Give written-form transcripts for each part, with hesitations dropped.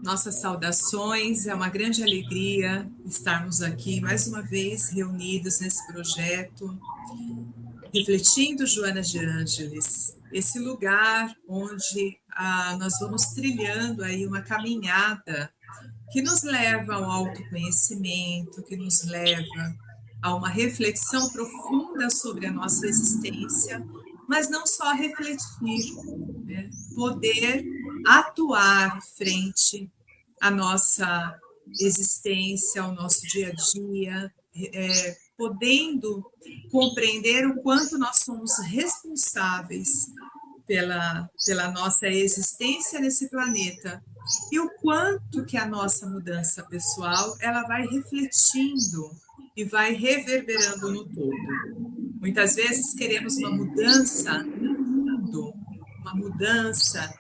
Nossas saudações, é uma grande alegria estarmos aqui mais uma vez reunidos nesse projeto, refletindo Joana de Ângeles, esse lugar onde nós vamos trilhando aí uma caminhada que nos leva ao autoconhecimento, que nos leva a uma reflexão profunda sobre a nossa existência, mas não só refletir, né? Poder atuar frente à nossa existência, ao nosso dia a dia, podendo compreender o quanto nós somos responsáveis pela nossa existência nesse planeta e o quanto que a nossa mudança pessoal ela vai refletindo e vai reverberando no todo. Muitas vezes queremos uma mudança no mundo, uma mudança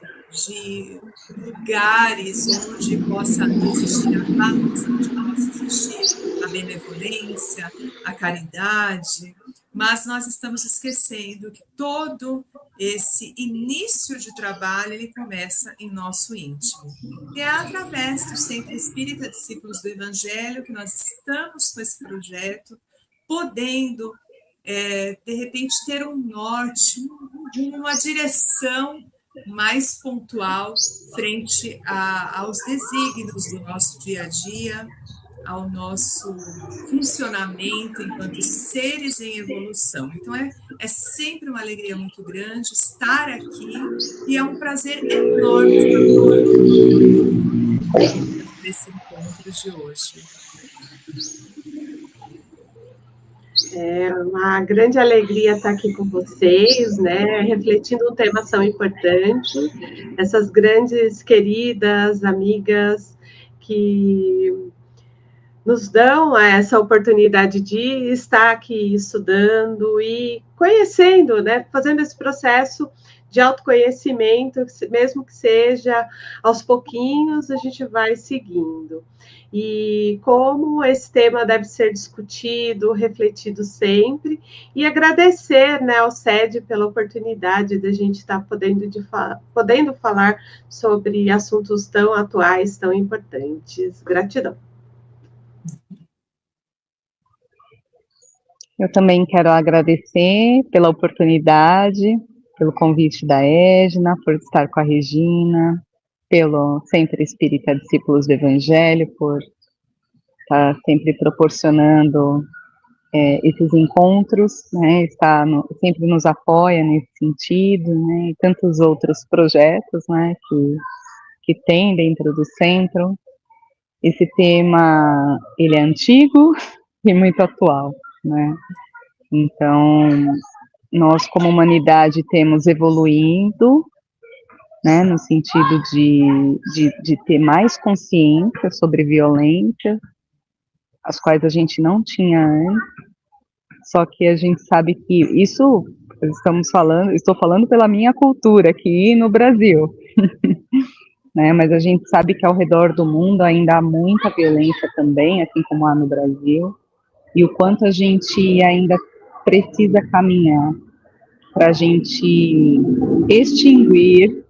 de lugares onde possa existir a paz, onde possa existir a benevolência, a caridade, mas nós estamos esquecendo que todo esse início de trabalho ele começa em nosso íntimo. E é através do Centro Espírita Discípulos do Evangelho que nós estamos com esse projeto, podendo, de repente, ter um norte, uma direção mais pontual frente aos desígnios do nosso dia a dia, ao nosso funcionamento enquanto seres em evolução. Então, é sempre uma alegria muito grande estar aqui e é um prazer enorme estar nesse encontro de hoje. É uma grande alegria estar aqui com vocês, né, refletindo um tema tão importante, essas grandes queridas amigas que nos dão essa oportunidade de estar aqui estudando e conhecendo, né, fazendo esse processo de autoconhecimento, mesmo que seja aos pouquinhos, a gente vai seguindo. E como esse tema deve ser discutido, refletido sempre, e agradecer, né, ao SED pela oportunidade de a gente estar podendo falar sobre assuntos tão atuais, tão importantes. Gratidão. Eu também quero agradecer pela oportunidade, pelo convite da Edna, por estar com a Regina, pelo Centro Espírita Discípulos do Evangelho, por estar sempre proporcionando esses encontros, né, sempre nos apoia nesse sentido, né, e tantos outros projetos, né, que tem dentro do centro. Esse tema, ele é antigo e muito atual, né, então nós como humanidade temos evoluindo, né, no sentido de ter mais consciência sobre violência, as quais a gente não tinha antes, só que a gente sabe que isso, estou falando pela minha cultura aqui no Brasil, né, mas a gente sabe que ao redor do mundo ainda há muita violência também, assim como há no Brasil, e o quanto a gente ainda precisa caminhar para a gente extinguir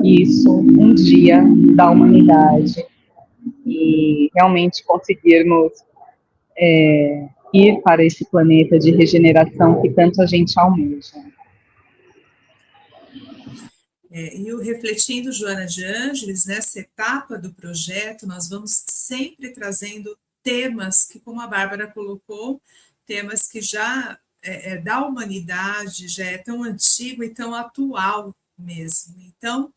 isso um dia da humanidade e realmente conseguirmos ir para esse planeta de regeneração que tanto a gente almeja. E o Refletindo Joana de Ângeles, nessa etapa do projeto, nós vamos sempre trazendo temas que, como a Bárbara colocou, temas que já da humanidade, já é tão antigo e tão atual mesmo. Então,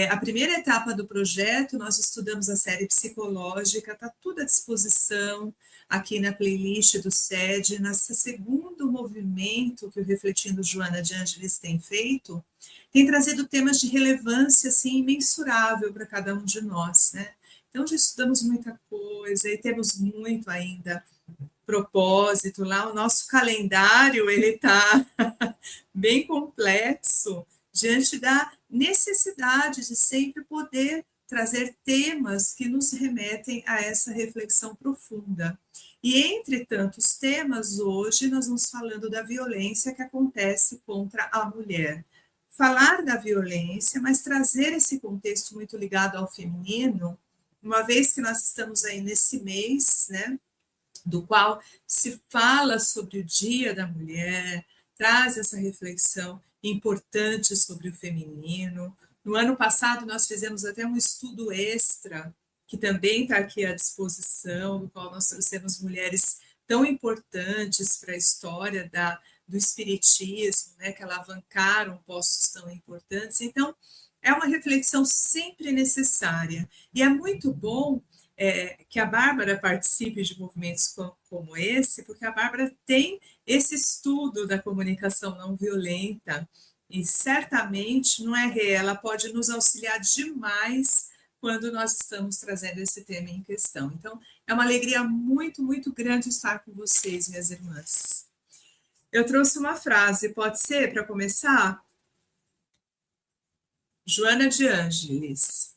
a primeira etapa do projeto, nós estudamos a série psicológica, está tudo à disposição aqui na playlist do SED. Nesse segundo movimento que o Refletindo Joana de Ângeles tem feito, tem trazido temas de relevância assim, imensurável para cada um de nós, né? Então, já estudamos muita coisa e temos muito ainda propósito lá. O nosso calendário, ele está bem complexo, diante da necessidade de sempre poder trazer temas que nos remetem a essa reflexão profunda. E entre tantos temas, hoje nós vamos falando da violência que acontece contra a mulher. Falar da violência, mas trazer esse contexto muito ligado ao feminino, uma vez que nós estamos aí nesse mês, né, do qual se fala sobre o Dia da Mulher, traz essa reflexão importante sobre o feminino. No ano passado, nós fizemos até um estudo extra, que também está aqui à disposição, no qual nós trouxemos mulheres tão importantes para a história do espiritismo, né, que alavancaram postos tão importantes. Então, é uma reflexão sempre necessária. E é muito bom que a Bárbara participe de movimentos como esse, porque a Bárbara tem esse estudo da comunicação não violenta, e certamente no RE ela pode nos auxiliar demais quando nós estamos trazendo esse tema em questão. Então, é uma alegria muito, muito grande estar com vocês, minhas irmãs. Eu trouxe uma frase, pode ser, para começar? Joana de Ângeles.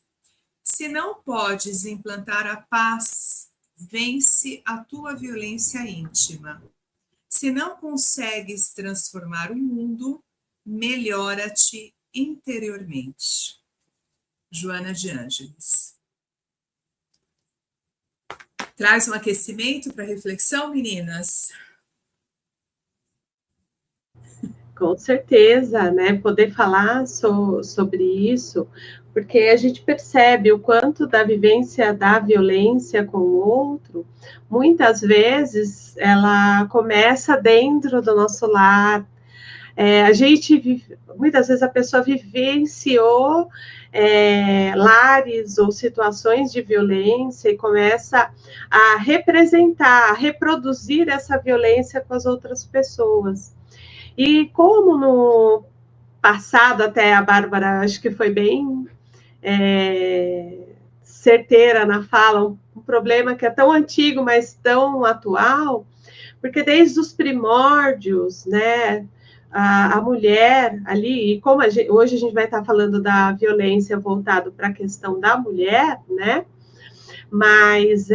Se não podes implantar a paz, vence a tua violência íntima. Se não consegues transformar o mundo, melhora-te interiormente. Joana de Ângeles. Traz um aquecimento para reflexão, meninas? Com certeza, né? Poder falar sobre isso, porque a gente percebe o quanto da vivência da violência com o outro, muitas vezes ela começa dentro do nosso lar. Muitas vezes a pessoa vivenciou lares ou situações de violência e começa a representar, a reproduzir essa violência com as outras pessoas. E como no passado, até a Bárbara, acho que foi bem certeira na fala, um problema que é tão antigo, mas tão atual, porque desde os primórdios, né, a mulher ali, e como hoje a gente vai estar falando da violência voltada para a questão da mulher, né, mas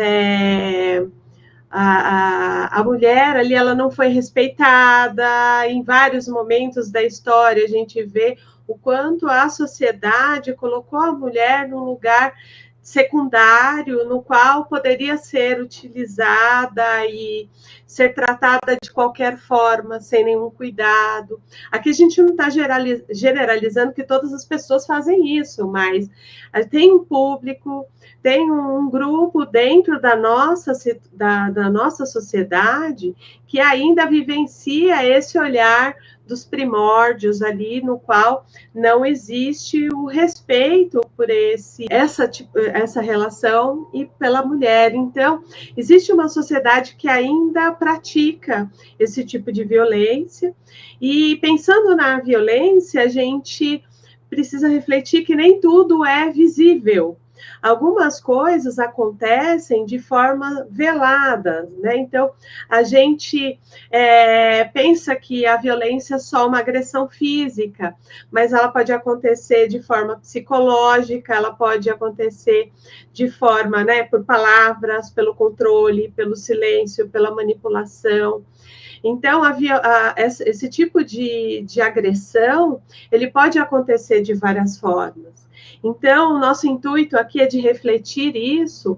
a mulher ali, ela não foi respeitada. Em vários momentos da história a gente vê o quanto a sociedade colocou a mulher num lugar secundário, no qual poderia ser utilizada e ser tratada de qualquer forma, sem nenhum cuidado. Aqui a gente não está generalizando que todas as pessoas fazem isso, mas tem um público, tem um grupo dentro da nossa sociedade que ainda vivencia esse olhar dos primórdios ali, no qual não existe o respeito por essa relação e pela mulher. Então, existe uma sociedade que ainda pratica esse tipo de violência, e pensando na violência, a gente precisa refletir que nem tudo é visível. Algumas coisas acontecem de forma velada, né? Então, a gente pensa que a violência é só uma agressão física, mas ela pode acontecer de forma psicológica, ela pode acontecer de forma, né, por palavras, pelo controle, pelo silêncio, pela manipulação. Então, esse tipo de agressão, ele pode acontecer de várias formas. Então, o nosso intuito aqui é de refletir isso,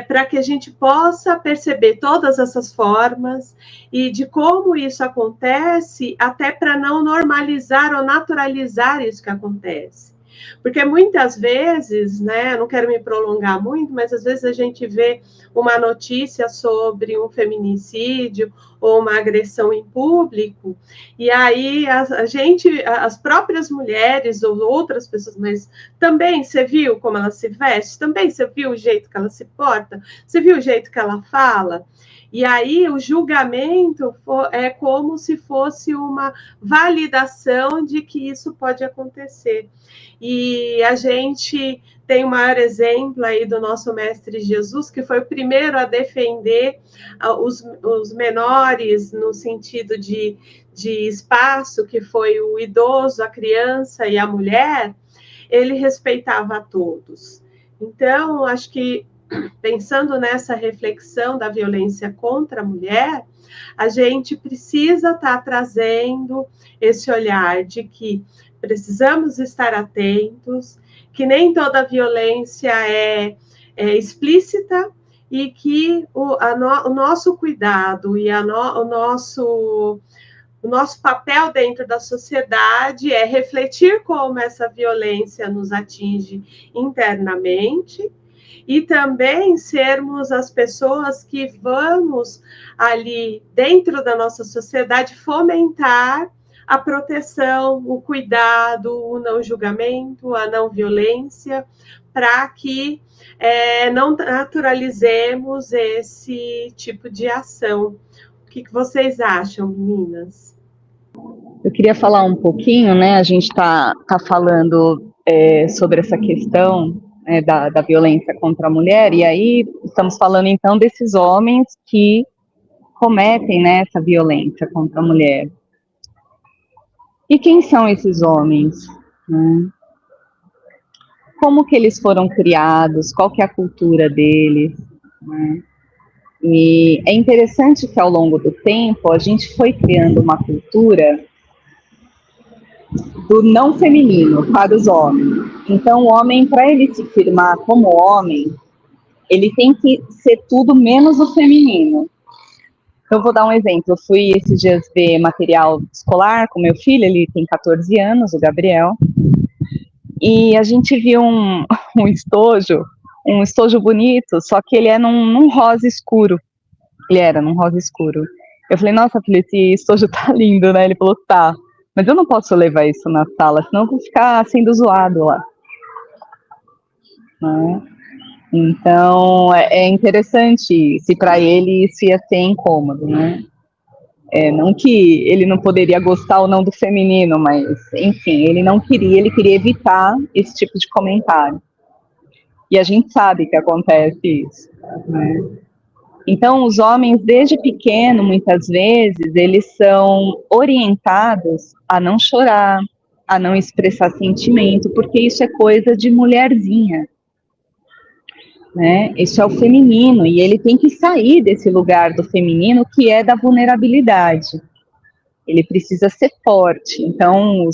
para que a gente possa perceber todas essas formas e de como isso acontece, até para não normalizar ou naturalizar isso que acontece. Porque muitas vezes, né, não quero me prolongar muito, mas às vezes a gente vê uma notícia sobre um feminicídio ou uma agressão em público, e aí as próprias mulheres ou outras pessoas, mas também você viu como ela se veste? Também você viu o jeito que ela se porta? Você viu o jeito que ela fala? E aí o julgamento é como se fosse uma validação de que isso pode acontecer. E a gente tem o maior exemplo aí do nosso Mestre Jesus, que foi o primeiro a defender os menores no sentido de espaço, que foi o idoso, a criança e a mulher. Ele respeitava a todos. Então, acho que, pensando nessa reflexão da violência contra a mulher, a gente precisa estar trazendo esse olhar de que precisamos estar atentos, que nem toda violência é explícita, e que o nosso cuidado e o nosso papel dentro da sociedade é refletir como essa violência nos atinge internamente, e também sermos as pessoas que vamos ali dentro da nossa sociedade fomentar a proteção, o cuidado, o não julgamento, a não violência, para que não naturalizemos esse tipo de ação. O que vocês acham, meninas? Eu queria falar um pouquinho, né? A gente está falando sobre essa questão da violência contra a mulher, e aí estamos falando então desses homens que cometem, né, essa violência contra a mulher. E quem são esses homens? Né? Como que eles foram criados? Qual que é a cultura deles? Né? E é interessante que ao longo do tempo a gente foi criando uma cultura do não feminino para os homens. Então o homem, para ele se firmar como homem, ele tem que ser tudo menos o feminino. Eu vou dar um exemplo. Eu fui esses dias ver material escolar com meu filho, ele tem 14 anos, o Gabriel, e a gente viu um estojo bonito, só que ele é num rosa escuro. Ele era num rosa escuro. Eu falei, nossa, filho, esse estojo tá lindo, né? Ele falou, tá, mas eu não posso levar isso na sala, senão eu vou ficar sendo zoado lá. Né? Então, é interessante se para ele isso ia ser incômodo, né? Não que ele não poderia gostar ou não do feminino, mas, enfim, ele queria evitar esse tipo de comentário. E a gente sabe que acontece isso, né? Então, os homens, desde pequeno, muitas vezes, eles são orientados a não chorar, a não expressar sentimento, porque isso é coisa de mulherzinha. Né? Isso é o feminino, e ele tem que sair desse lugar do feminino que é da vulnerabilidade. Ele precisa ser forte. Então,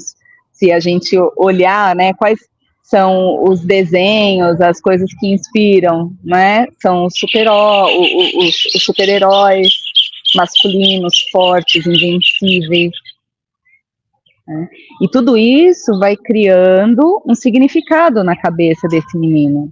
se a gente olhar, né, quais são os desenhos, as coisas que inspiram, né, são os super-heróis masculinos, fortes, invencíveis. Né? E tudo isso vai criando um significado na cabeça desse menino.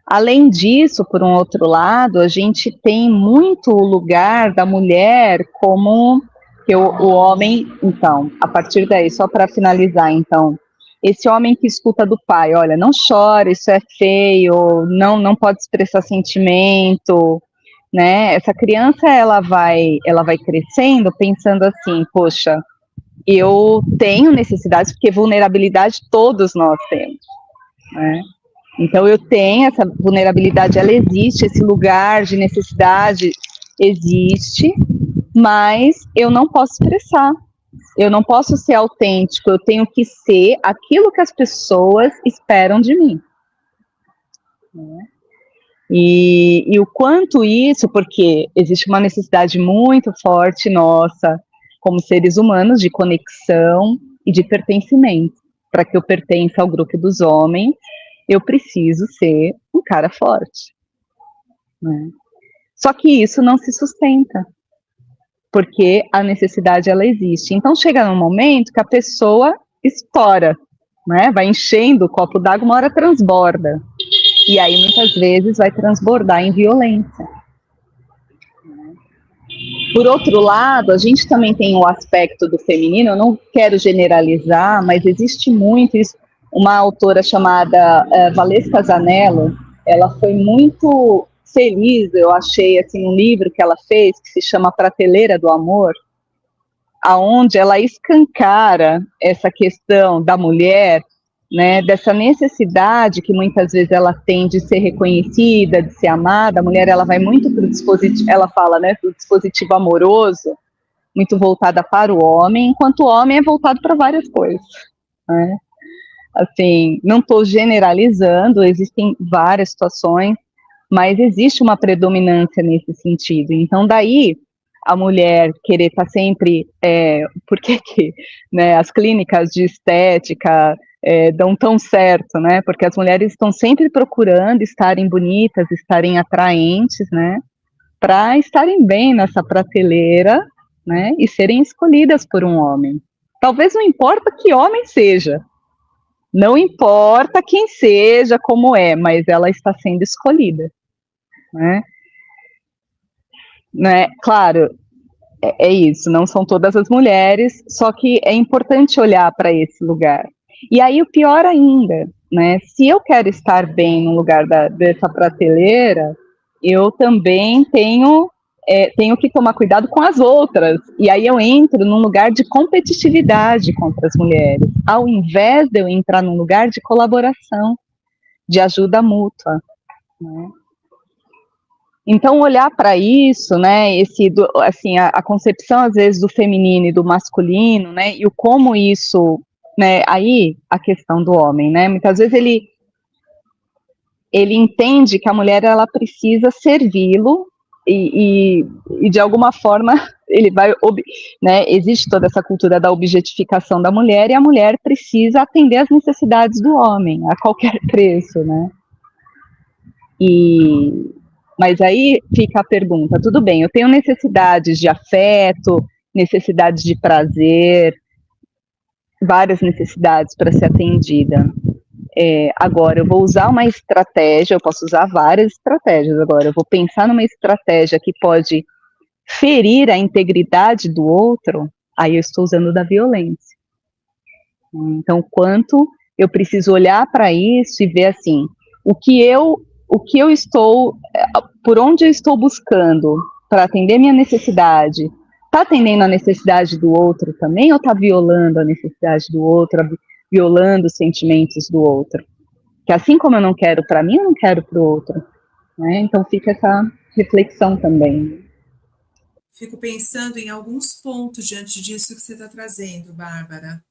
Além disso, por um outro lado, a gente tem muito o lugar da mulher como que o homem, então, a partir daí, só para finalizar, então, esse homem que escuta do pai, olha, não chora, isso é feio, não pode expressar sentimento, né? Essa criança, ela vai crescendo pensando assim, poxa, eu tenho necessidades, porque vulnerabilidade todos nós temos, né? Então eu tenho essa vulnerabilidade, ela existe, esse lugar de necessidade existe, mas eu não posso expressar, eu não posso ser autêntico, eu tenho que ser aquilo que as pessoas esperam de mim. E o quanto isso, porque existe uma necessidade muito forte nossa, como seres humanos, de conexão e de pertencimento. Para que eu pertença ao grupo dos homens, eu preciso ser um cara forte. Né? Só que isso não se sustenta, porque a necessidade, ela existe. Então chega num momento que a pessoa estoura, né? Vai enchendo o copo d'água, uma hora transborda. E aí muitas vezes vai transbordar em violência. Por outro lado, a gente também tem o aspecto do feminino, eu não quero generalizar, mas existe muito isso. Uma autora chamada Valesca Zanello, ela foi muito feliz, eu achei, assim, um livro que ela fez, que se chama Prateleira do Amor, aonde ela escancara essa questão da mulher, né, dessa necessidade que muitas vezes ela tem de ser reconhecida, de ser amada. A mulher, ela vai muito para o dispositivo, ela fala, né, para o dispositivo amoroso, muito voltada para o homem, enquanto o homem é voltado para várias coisas, né? Assim, não estou generalizando, existem várias situações, mas existe uma predominância nesse sentido. Então, daí, a mulher querer estar sempre, por que né, as clínicas de estética dão tão certo, né? Porque as mulheres estão sempre procurando estarem bonitas, estarem atraentes, né? Para estarem bem nessa prateleira, né? E serem escolhidas por um homem. Talvez não importa que homem seja, não importa quem seja, como é, mas ela está sendo escolhida, né? Claro, é isso, não são todas as mulheres, só que é importante olhar para esse lugar. E aí o pior ainda, né? Se eu quero estar bem no lugar dessa prateleira, eu também tenho que tomar cuidado com as outras. E aí eu entro num lugar de competitividade contra as mulheres, ao invés de eu entrar num lugar de colaboração, de ajuda mútua, né? Então, olhar para isso, né, assim, a concepção, às vezes, do feminino e do masculino, né, e o como isso, né, aí, a questão do homem, né, muitas vezes ele entende que a mulher, ela precisa servi-lo e, de alguma forma, ele vai, né, existe toda essa cultura da objetificação da mulher e a mulher precisa atender às necessidades do homem, a qualquer preço, né, mas aí fica a pergunta, tudo bem, eu tenho necessidades de afeto, necessidades de prazer, várias necessidades para ser atendida. Agora, eu vou usar uma estratégia, eu posso usar várias estratégias agora, eu vou pensar numa estratégia que pode ferir a integridade do outro, aí eu estou usando da violência. Então, quanto eu preciso olhar para isso e ver assim, o que eu estou, por onde eu estou buscando para atender minha necessidade, está atendendo a necessidade do outro também ou está violando a necessidade do outro, violando os sentimentos do outro? Que assim como eu não quero para mim, eu não quero para o outro, né? Então fica essa reflexão também. Fico pensando em alguns pontos diante disso que você está trazendo, Bárbara.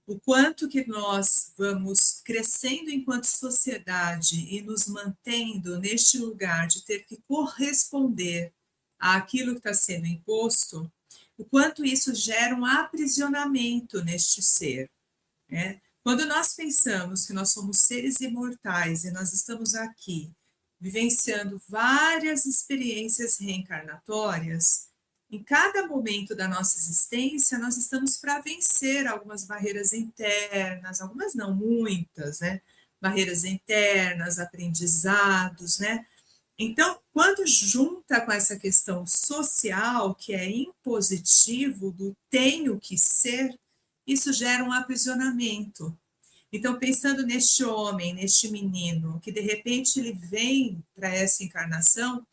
O quanto que nós vamos crescendo enquanto sociedade e nos mantendo neste lugar de ter que corresponder àquilo que está sendo imposto, o quanto isso gera um aprisionamento neste ser, né? Quando nós pensamos que nós somos seres imortais e nós estamos aqui vivenciando várias experiências reencarnatórias, em cada momento da nossa existência, nós estamos para vencer algumas barreiras internas, algumas não, muitas, né? Barreiras internas, aprendizados, né? Então, quando junta com essa questão social, que é impositivo do tenho que ser, isso gera um aprisionamento. Então, pensando neste homem, neste menino, que de repente ele vem para essa encarnação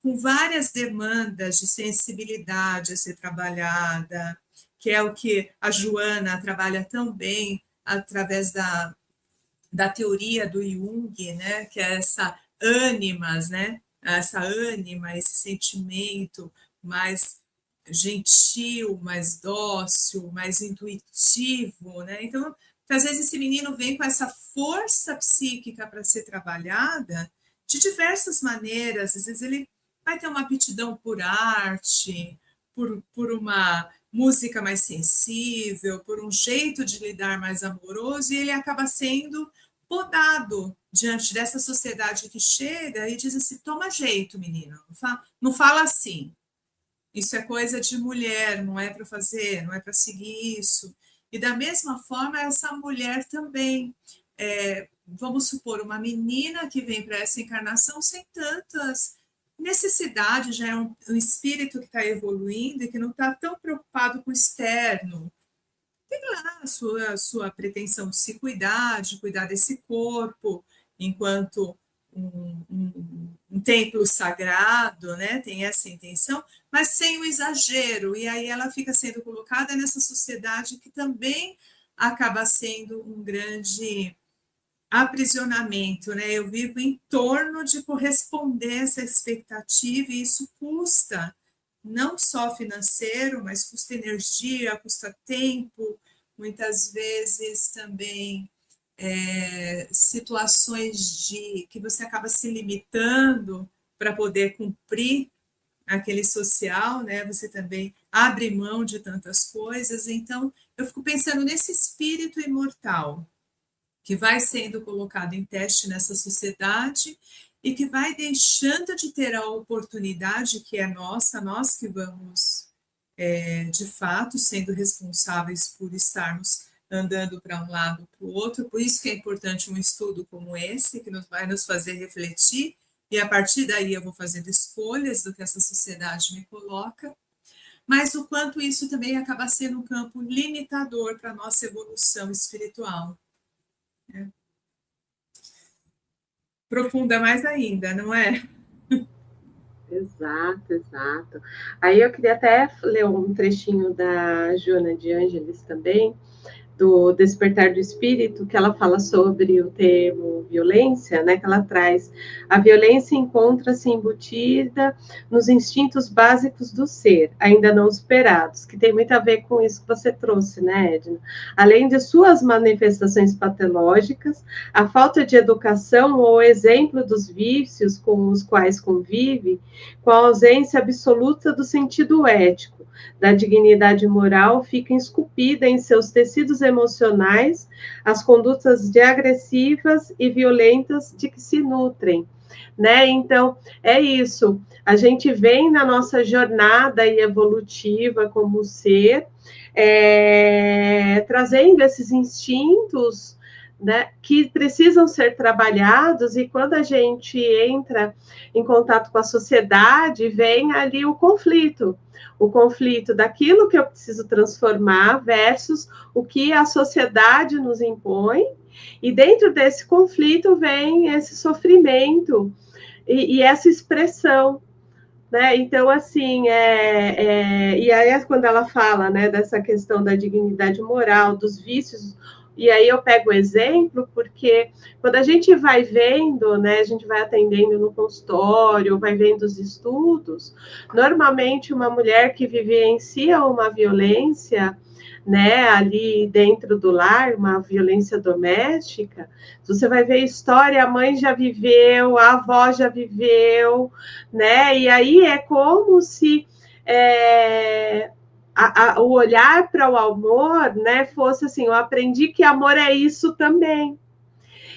com várias demandas de sensibilidade a ser trabalhada, que é o que a Joana trabalha tão bem através da teoria do Jung, né, que é essa ânimas, né, essa ânima, esse sentimento mais gentil, mais dócil, mais intuitivo, né? Então, às vezes esse menino vem com essa força psíquica para ser trabalhada de diversas maneiras. Às vezes ele vai ter uma aptidão por arte, por uma música mais sensível, por um jeito de lidar mais amoroso, e ele acaba sendo podado diante dessa sociedade que chega e diz assim, toma jeito, menino, não fala assim, isso é coisa de mulher, não é para fazer, não é para seguir isso. E da mesma forma, essa mulher também, vamos supor, uma menina que vem para essa encarnação sem tantas necessidades, já é um espírito que está evoluindo e que não está tão preocupado com o externo. Tem lá a sua pretensão de se cuidar, de cuidar desse corpo, enquanto um templo sagrado, né? Tem essa intenção, mas sem o exagero. E aí ela fica sendo colocada nessa sociedade que também acaba sendo um grande aprisionamento, né? Eu vivo em torno de corresponder a essa expectativa e isso custa, não só financeiro, mas custa energia, custa tempo, muitas vezes também situações de que você acaba se limitando para poder cumprir aquele social, né? Você também abre mão de tantas coisas. Então, eu fico pensando nesse espírito imortal que vai sendo colocado em teste nessa sociedade e que vai deixando de ter a oportunidade que é nossa, nós que vamos, de fato, sendo responsáveis por estarmos andando para um lado para o outro. Por isso que é importante um estudo como esse, que vai nos fazer refletir, e a partir daí eu vou fazendo escolhas do que essa sociedade me coloca, mas o quanto isso também acaba sendo um campo limitador para a nossa evolução espiritual. Profunda mais ainda, não é? Exato, exato. Aí eu queria até ler um trechinho da Joana de Ângeles também, do Despertar do Espírito, que ela fala sobre o termo violência, né, que ela traz. A violência encontra-se embutida nos instintos básicos do ser, ainda não superados, que tem muito a ver com isso que você trouxe, né, Edna? Além de suas manifestações patológicas, a falta de educação ou exemplo dos vícios com os quais convive, com a ausência absoluta do sentido ético, da dignidade moral, fica esculpida em seus tecidos emocionais as condutas de agressivas e violentas de que se nutrem, né? Então, é isso. A gente vem na nossa jornada evolutiva como ser, trazendo esses instintos, né, que precisam ser trabalhados, e quando a gente entra em contato com a sociedade, vem ali o conflito daquilo que eu preciso transformar versus o que a sociedade nos impõe, e dentro desse conflito vem esse sofrimento e essa expressão, né? Então, assim, e aí quando ela fala, né, dessa questão da dignidade moral, dos vícios, e aí eu pego o exemplo, porque quando a gente vai vendo, né, a gente vai atendendo no consultório, vai vendo os estudos, normalmente uma mulher que vivencia uma violência, né, ali dentro do lar, uma violência doméstica, você vai ver a história, a mãe já viveu, a avó já viveu, né, e aí é como se o olhar para o amor, né, fosse assim, eu aprendi que amor é isso também.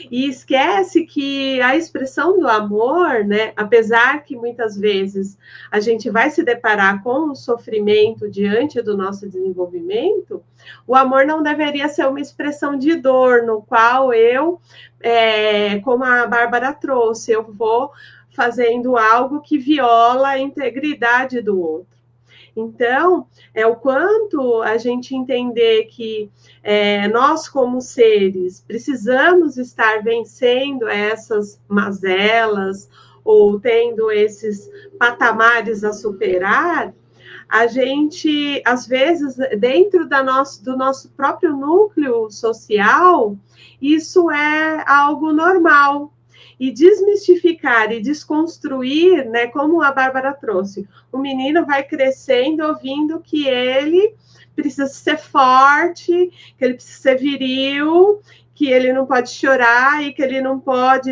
E esquece que a expressão do amor, né, apesar que muitas vezes a gente vai se deparar com o sofrimento diante do nosso desenvolvimento, o amor não deveria ser uma expressão de dor, no qual eu, como a Bárbara trouxe, eu vou fazendo algo que viola a integridade do outro. Então, é o quanto a gente entender que nós, como seres, precisamos estar vencendo essas mazelas ou tendo esses patamares a superar, a gente, às vezes, dentro do nosso próprio núcleo social, isso é algo normal. E desmistificar e desconstruir, né, como a Bárbara trouxe, o menino vai crescendo ouvindo que ele precisa ser forte, que ele precisa ser viril, que ele não pode chorar e que ele não pode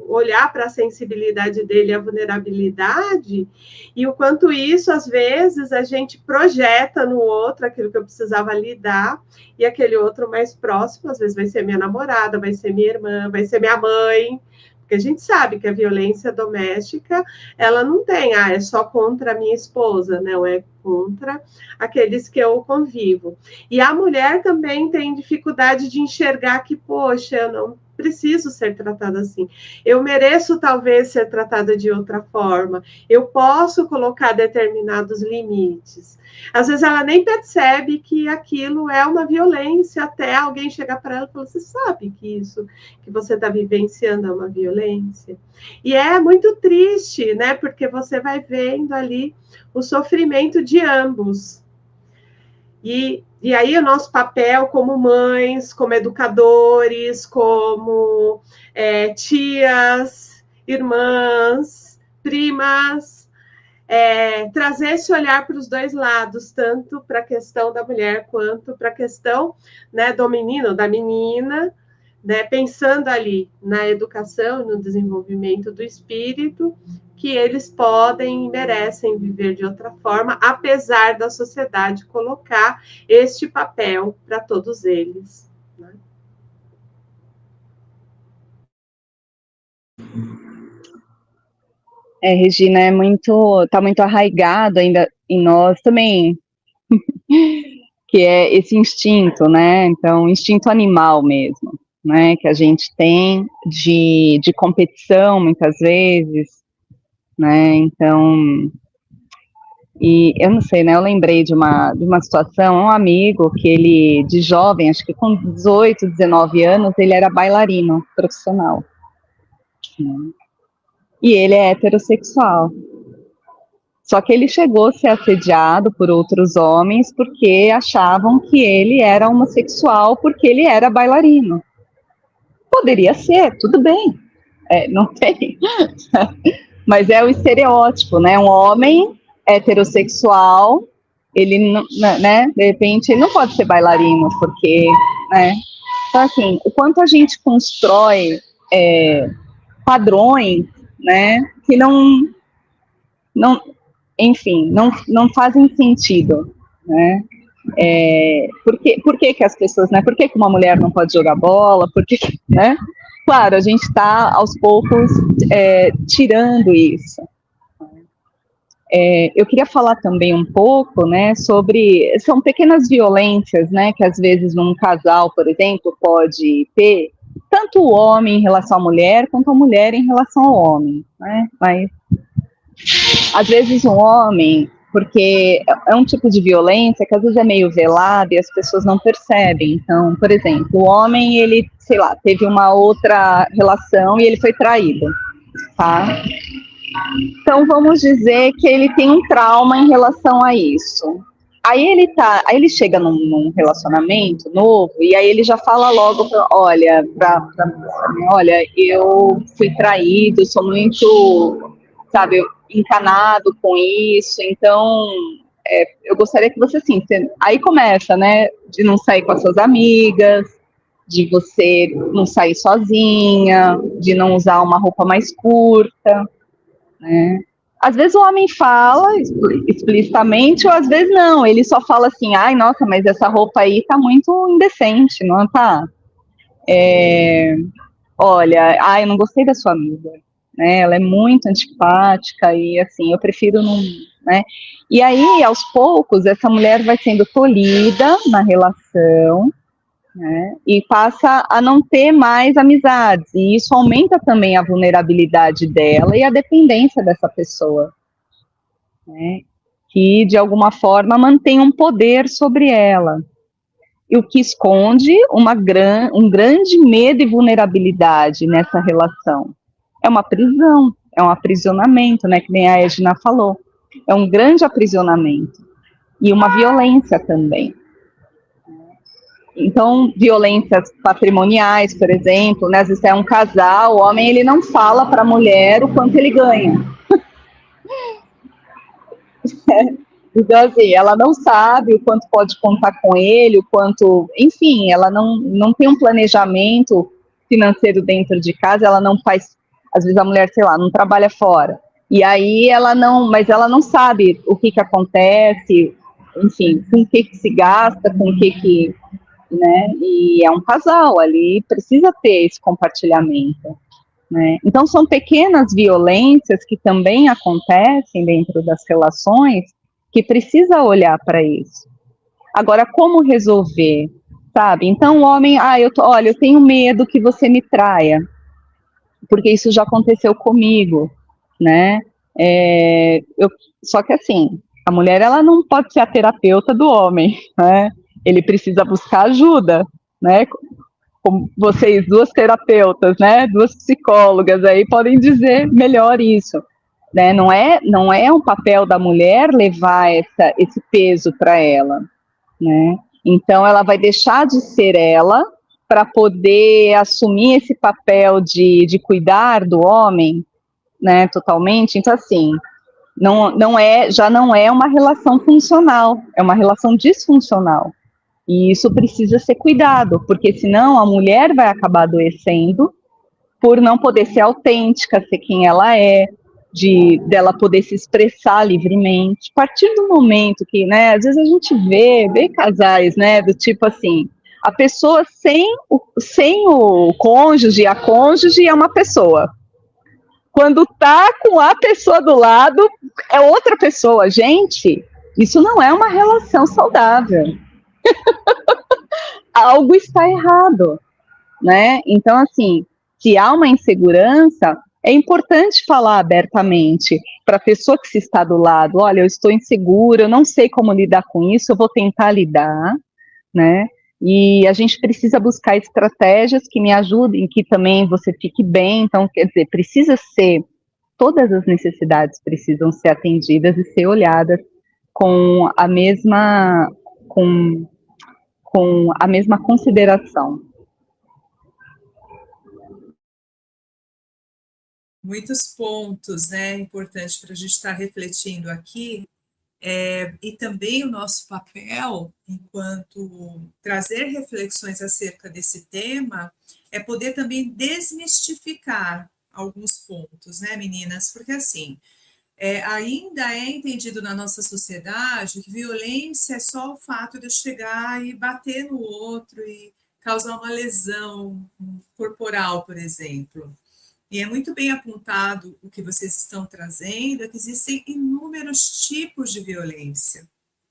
olhar para a sensibilidade dele, a vulnerabilidade, e o quanto isso, às vezes, a gente projeta no outro aquilo que eu precisava lidar, e aquele outro mais próximo, às vezes vai ser minha namorada, vai ser minha irmã, vai ser minha mãe, porque a gente sabe que a violência doméstica, ela não tem, é só contra a minha esposa, não, é contra aqueles que eu convivo. E a mulher também tem dificuldade de enxergar que, poxa, eu não preciso ser tratada assim. Eu mereço, talvez, ser tratada de outra forma. Eu posso colocar determinados limites. Às vezes ela nem percebe que aquilo é uma violência, até alguém chegar para ela e falar, você sabe que isso que você está vivenciando é uma violência? E é muito triste, né? Porque você vai vendo ali o sofrimento de ambos. E aí o nosso papel como mães, como educadores, como tias, irmãs, primas, trazer esse olhar para os dois lados, tanto para a questão da mulher quanto para a questão, né, do menino, da menina, né, pensando ali na educação, no desenvolvimento do espírito, que eles podem e merecem viver de outra forma, apesar da sociedade colocar este papel para todos eles, né? Regina, tá muito arraigado ainda em nós também, que é esse instinto, né? Então, instinto animal mesmo, né? Que a gente tem de competição, muitas vezes, né? Então, e eu não sei, né? Eu lembrei de uma situação, um amigo que ele, de jovem, acho que com 18, 19 anos, ele era bailarino profissional. Né? E ele é heterossexual. Só que ele chegou a ser assediado por outros homens porque achavam que ele era homossexual porque ele era bailarino. Poderia ser, tudo bem, não tem. Mas é o estereótipo, né? Um homem heterossexual, ele, né, de repente, ele não pode ser bailarino, porque, né? Então, assim, o quanto a gente constrói padrões, né, que não, enfim, não fazem sentido, né? Por que as pessoas, né? Por que uma mulher não pode jogar bola? Por que, né? Claro, a gente está aos poucos tirando isso. Eu queria falar também um pouco, né, sobre, são pequenas violências, né, que às vezes um casal, por exemplo, pode ter, tanto o homem em relação à mulher, quanto a mulher em relação ao homem, né, mas às vezes um homem, porque é um tipo de violência que às vezes é meio velada e as pessoas não percebem. Então, por exemplo, o homem, ele, sei lá, teve uma outra relação e ele foi traído, tá? Então, vamos dizer que ele tem um trauma em relação a isso. Aí ele chega num relacionamento novo e aí ele já fala logo, olha, olha, eu fui traído, sou muito, sabe, encanado com isso, então eu gostaria que você, assim, aí começa, né, de não sair com as suas amigas, de você não sair sozinha, de não usar uma roupa mais curta, né? Às vezes o homem fala explicitamente, ou às vezes não, ele só fala assim, ai, nossa, mas essa roupa aí tá muito indecente, não tá? Olha, ai, eu não gostei da sua amiga, né? Ela é muito antipática e assim, eu prefiro não, né? E aí, aos poucos, essa mulher vai sendo tolhida na relação, né? E passa a não ter mais amizades, e isso aumenta também a vulnerabilidade dela e a dependência dessa pessoa, né? Que de alguma forma mantém um poder sobre ela, e o que esconde um grande medo e vulnerabilidade nessa relação. É uma prisão, é um aprisionamento, né, que nem a Edna falou. É um grande aprisionamento e uma violência também. Então, violências patrimoniais, por exemplo, né, às vezes é um casal, o homem ele não fala para a mulher o quanto ele ganha. Então, assim, ela não sabe o quanto pode contar com ele, o quanto, enfim, ela não tem um planejamento financeiro dentro de casa, ela não faz, às vezes a mulher, sei lá, não trabalha fora. E aí mas ela não sabe o que acontece, enfim, com o que se gasta, com o que, né, e é um casal ali, precisa ter esse compartilhamento, né? Então são pequenas violências que também acontecem dentro das relações que precisa olhar para isso. Agora, como resolver, sabe? Então o homem, olha, eu tenho medo que você me traia, porque isso já aconteceu comigo, né? Só que assim, a mulher ela não pode ser a terapeuta do homem, né? Ele precisa buscar ajuda, né? Como vocês, duas terapeutas, né? Duas psicólogas aí podem dizer melhor isso, né? Não é um papel da mulher levar esse peso para ela, né? Então ela vai deixar de ser ela para poder assumir esse papel de cuidar do homem, né? Totalmente. Então assim, já não é uma relação funcional, é uma relação disfuncional. E isso precisa ser cuidado, porque senão a mulher vai acabar adoecendo por não poder ser autêntica, ser quem ela é, dela poder se expressar livremente. A partir do momento que, né, às vezes a gente vê casais, né, do tipo assim, a pessoa sem o cônjuge, a cônjuge é uma pessoa, quando tá com a pessoa do lado, é outra pessoa. Gente, isso não é uma relação saudável. Algo está errado, né? Então, assim, se há uma insegurança, é importante falar abertamente para a pessoa que se está do lado, olha, eu estou insegura, eu não sei como lidar com isso, eu vou tentar lidar, né? E a gente precisa buscar estratégias que me ajudem, que também você fique bem. Então, quer dizer, precisa ser, todas as necessidades precisam ser atendidas e ser olhadas com a mesma, com, com a mesma consideração. Muitos pontos, né, importantes para a gente estar refletindo aqui. E também o nosso papel, enquanto trazer reflexões acerca desse tema, é poder também desmistificar alguns pontos, né, meninas? Porque, assim, ainda é entendido na nossa sociedade que violência é só o fato de eu chegar e bater no outro e causar uma lesão corporal, por exemplo. E é muito bem apontado o que vocês estão trazendo, é que existem inúmeros tipos de violência.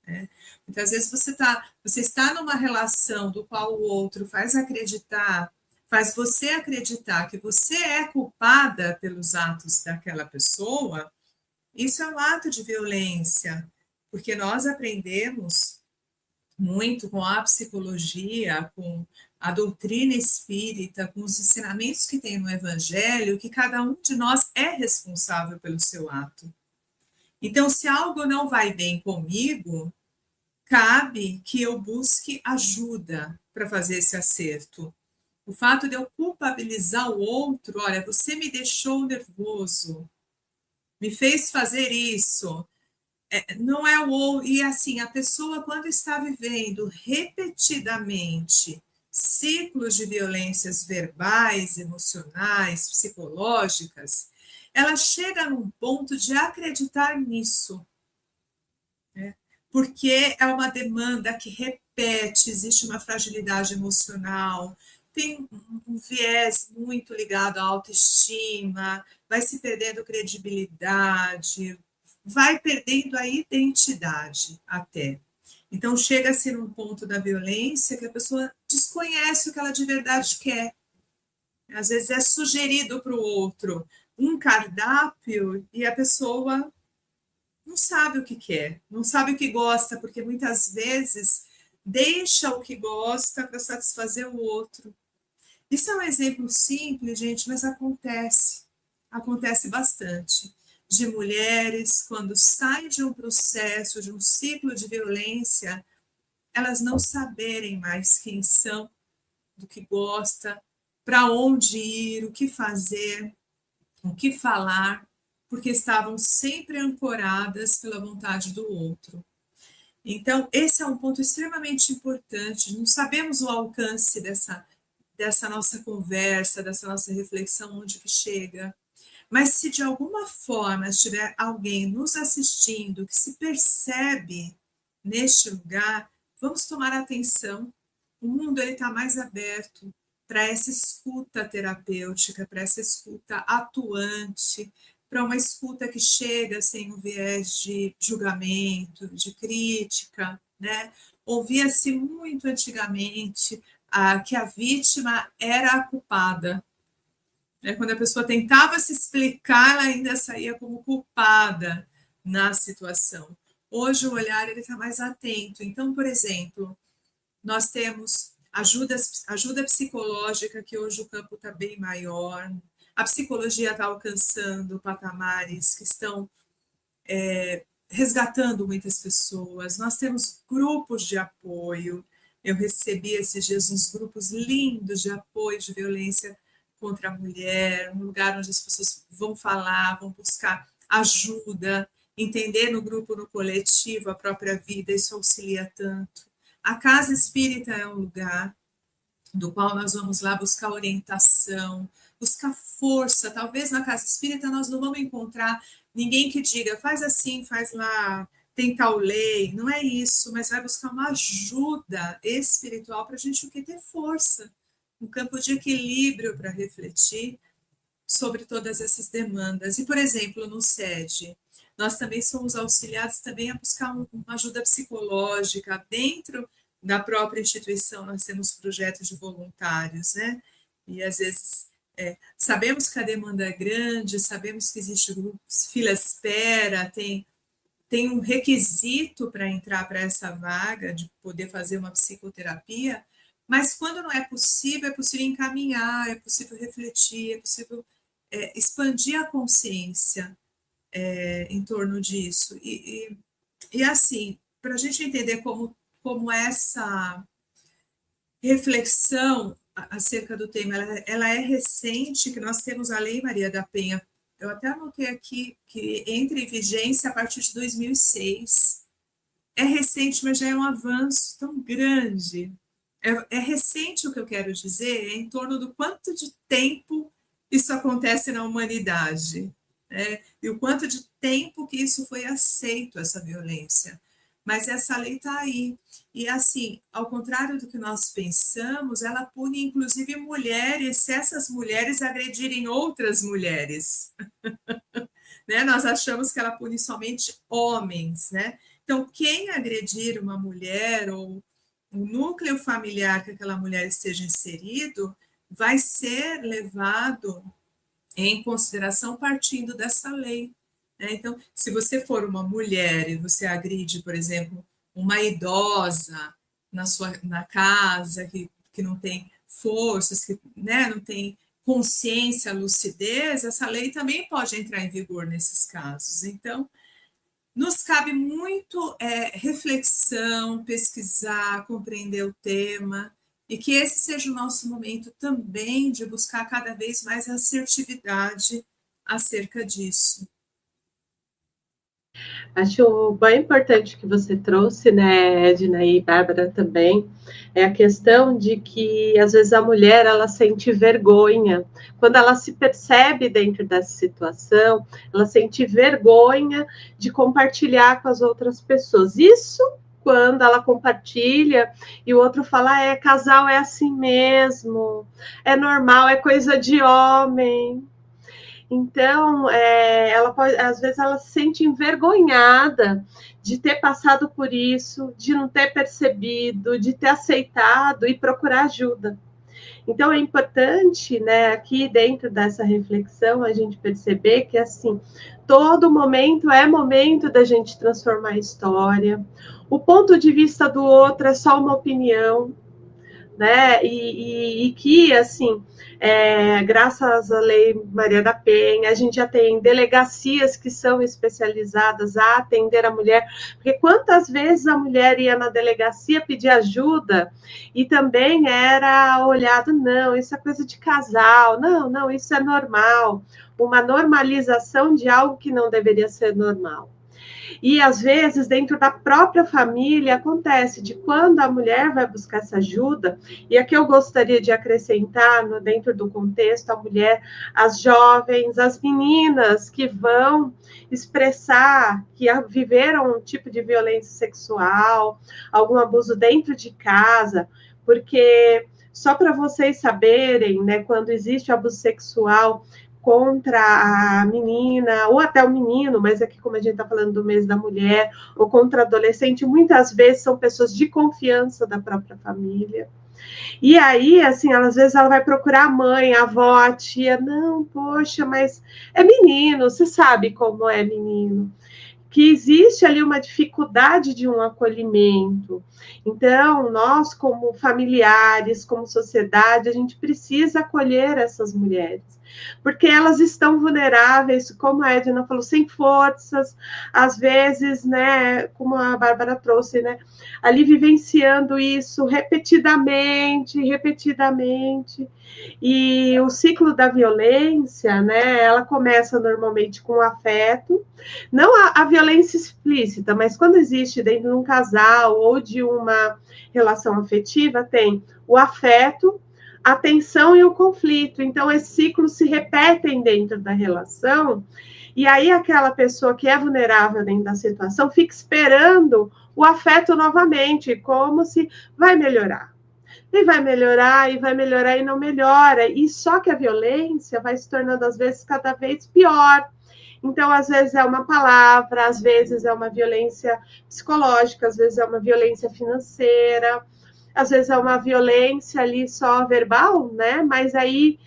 Né? Muitas vezes você está numa relação do qual o outro faz você acreditar que você é culpada pelos atos daquela pessoa, isso é um ato de violência, porque nós aprendemos muito com a psicologia, com a doutrina espírita, com os ensinamentos que tem no Evangelho, que cada um de nós é responsável pelo seu ato. Então, se algo não vai bem comigo, cabe que eu busque ajuda para fazer esse acerto. O fato de eu culpabilizar o outro, olha, você me deixou nervoso, me fez fazer isso, não é o. E assim, a pessoa, quando está vivendo repetidamente ciclos de violências verbais, emocionais, psicológicas, ela chega num ponto de acreditar nisso, né? Porque é uma demanda que repete, existe uma fragilidade emocional, tem um viés muito ligado à autoestima, vai se perdendo credibilidade, vai perdendo a identidade até. Então, chega-se num ponto da violência que a pessoa desconhece o que ela de verdade quer. Às vezes é sugerido para o outro um cardápio e a pessoa não sabe o que quer, não sabe o que gosta, porque muitas vezes deixa o que gosta para satisfazer o outro. Isso é um exemplo simples, gente, mas acontece bastante, de mulheres, quando saem de um processo, de um ciclo de violência, elas não saberem mais quem são, do que gosta, para onde ir, o que fazer, o que falar, porque estavam sempre ancoradas pela vontade do outro. Então, esse é um ponto extremamente importante. Não sabemos o alcance dessa nossa conversa, dessa nossa reflexão, onde que chega. Mas se de alguma forma estiver alguém nos assistindo que se percebe neste lugar, vamos tomar atenção. O mundo está mais aberto para essa escuta terapêutica, para essa escuta atuante, para uma escuta que chega sem o viés de julgamento, de crítica, né? Ouvia-se muito antigamente que a vítima era a culpada. Quando a pessoa tentava se explicar, ela ainda saía como culpada na situação. Hoje o olhar está mais atento. Então, por exemplo, nós temos ajuda psicológica, que hoje o campo está bem maior. A psicologia está alcançando patamares que estão resgatando muitas pessoas. Nós temos grupos de apoio. Eu recebi esses dias uns grupos lindos de apoio de violência contra a mulher, um lugar onde as pessoas vão falar, vão buscar ajuda, entender no grupo, no coletivo, a própria vida, isso auxilia tanto. A casa espírita é um lugar do qual nós vamos lá buscar orientação, buscar força. Talvez na casa espírita nós não vamos encontrar ninguém que diga, faz assim, faz lá, tem tal lei. Não é isso, mas vai buscar uma ajuda espiritual para a gente o que ter força, um campo de equilíbrio para refletir sobre todas essas demandas. E, por exemplo, no SED, nós também somos auxiliados também a buscar uma ajuda psicológica dentro da própria instituição. Nós temos projetos de voluntários, né? E às vezes sabemos que a demanda é grande, sabemos que existe fila espera, tem um requisito para entrar para essa vaga, de poder fazer uma psicoterapia, mas quando não é possível encaminhar, é possível refletir, é possível expandir a consciência em torno disso. E assim, para a gente entender como essa reflexão acerca do tema, ela é recente, que nós temos a Lei Maria da Penha. Eu até anotei aqui que entra em vigência a partir de 2006. É recente, mas já é um avanço tão grande. É recente o que eu quero dizer, em torno do quanto de tempo isso acontece na humanidade, né? E o quanto de tempo que isso foi aceito, essa violência. Mas essa lei está aí. E, assim, ao contrário do que nós pensamos, ela pune, inclusive, mulheres, se essas mulheres agredirem outras mulheres. Né? Nós achamos que ela pune somente homens, né? Então, quem agredir uma mulher ou o núcleo familiar que aquela mulher esteja inserido vai ser levado em consideração partindo dessa lei. Né? Então, se você for uma mulher e você agride, por exemplo, uma idosa na casa, que não tem forças, que, né, não tem consciência, lucidez, essa lei também pode entrar em vigor nesses casos. Então, nos cabe muito reflexão, pesquisar, compreender o tema, e que esse seja o nosso momento também de buscar cada vez mais assertividade acerca disso. Acho bem importante que você trouxe, né, Edna e Bárbara também, é a questão de que, às vezes, a mulher, ela sente vergonha. Quando ela se percebe dentro dessa situação, ela sente vergonha de compartilhar com as outras pessoas. Isso quando ela compartilha e o outro fala, casal é assim mesmo, é normal, é coisa de homem. Então, ela pode, às vezes, ela se sente envergonhada de ter passado por isso, de não ter percebido, de ter aceitado e procurar ajuda. Então, é importante, né, aqui dentro dessa reflexão, a gente perceber que, assim, todo momento é momento da gente transformar a história. O ponto de vista do outro é só uma opinião, né? E que, assim, graças à Lei Maria da Penha, a gente já tem delegacias que são especializadas a atender a mulher, porque quantas vezes a mulher ia na delegacia pedir ajuda e também era olhado, não, isso é coisa de casal, não, isso é normal, uma normalização de algo que não deveria ser normal. E, às vezes, dentro da própria família, acontece de quando a mulher vai buscar essa ajuda, e aqui eu gostaria de acrescentar, dentro do contexto, a mulher, as jovens, as meninas que vão expressar que viveram um tipo de violência sexual, algum abuso dentro de casa, porque, só para vocês saberem, né, quando existe abuso sexual contra a menina, ou até o menino, mas aqui como a gente está falando do mês da mulher, ou contra adolescente, muitas vezes são pessoas de confiança da própria família. E aí, assim, às vezes ela vai procurar a mãe, a avó, a tia, não, poxa, mas é menino, você sabe como é menino. Que existe ali uma dificuldade de um acolhimento. Então, nós, como familiares, como sociedade, a gente precisa acolher essas mulheres, porque elas estão vulneráveis, como a Edna falou, sem forças, às vezes, né, como a Bárbara trouxe, né, ali vivenciando isso repetidamente, e o ciclo da violência, né, ela começa normalmente com afeto, não a violência explícita, mas quando existe dentro de um casal ou de uma relação afetiva, tem o afeto, a tensão e o conflito. Então, esses ciclos se repetem dentro da relação, e aí aquela pessoa que é vulnerável dentro da situação fica esperando o afeto novamente, como se vai melhorar. e vai melhorar e não melhora. E só que a violência vai se tornando, às vezes, cada vez pior. Então, às vezes é uma palavra, às vezes é uma violência psicológica, às vezes é uma violência financeira, às vezes é uma violência ali só verbal, né? Mas aí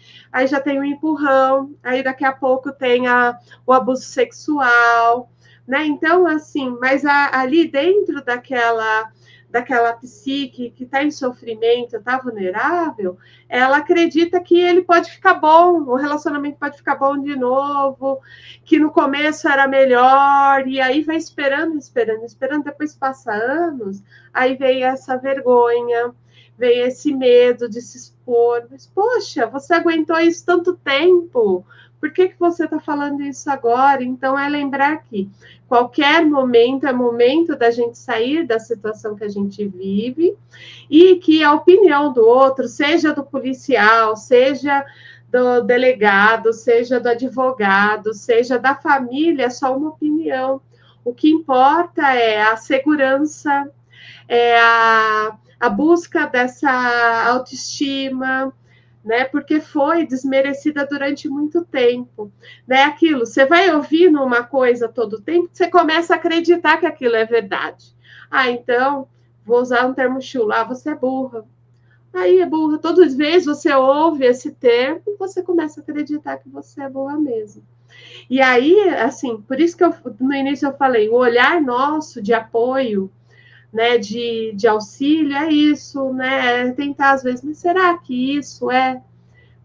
já tem o empurrão, aí daqui a pouco tem o abuso sexual, né? Então, assim, mas ali dentro daquela psique que está em sofrimento, está vulnerável, ela acredita que ele pode ficar bom, o relacionamento pode ficar bom de novo, que no começo era melhor, e aí vai esperando, depois passa anos, aí vem essa vergonha, vem esse medo de se expor. Mas, poxa, você aguentou isso tanto tempo, por que você está falando isso agora? Então, é lembrar que qualquer momento é momento da gente sair da situação que a gente vive e que a opinião do outro, seja do policial, seja do delegado, seja do advogado, seja da família, é só uma opinião. O que importa é a segurança, é a busca dessa autoestima, né? Porque foi desmerecida durante muito tempo, né? Aquilo, você vai ouvindo uma coisa todo tempo, você começa a acreditar que aquilo é verdade. Ah, então, vou usar um termo chulo, você é burra. Aí é burra. Todas as vezes você ouve esse termo, você começa a acreditar que você é boa mesmo. E aí, assim, por isso que no início eu falei, o olhar nosso de apoio, né, de auxílio é isso, né? Tentar às vezes, mas será que isso é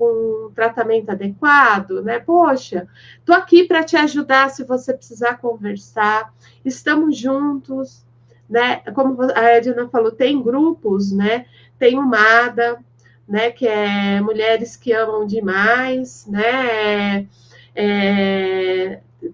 um tratamento adequado, né? Poxa, tô aqui para te ajudar se você precisar conversar. Estamos juntos, né? Como a Edna falou, tem grupos, né? Tem o MADA, né? Que é Mulheres que Amam Demais, né?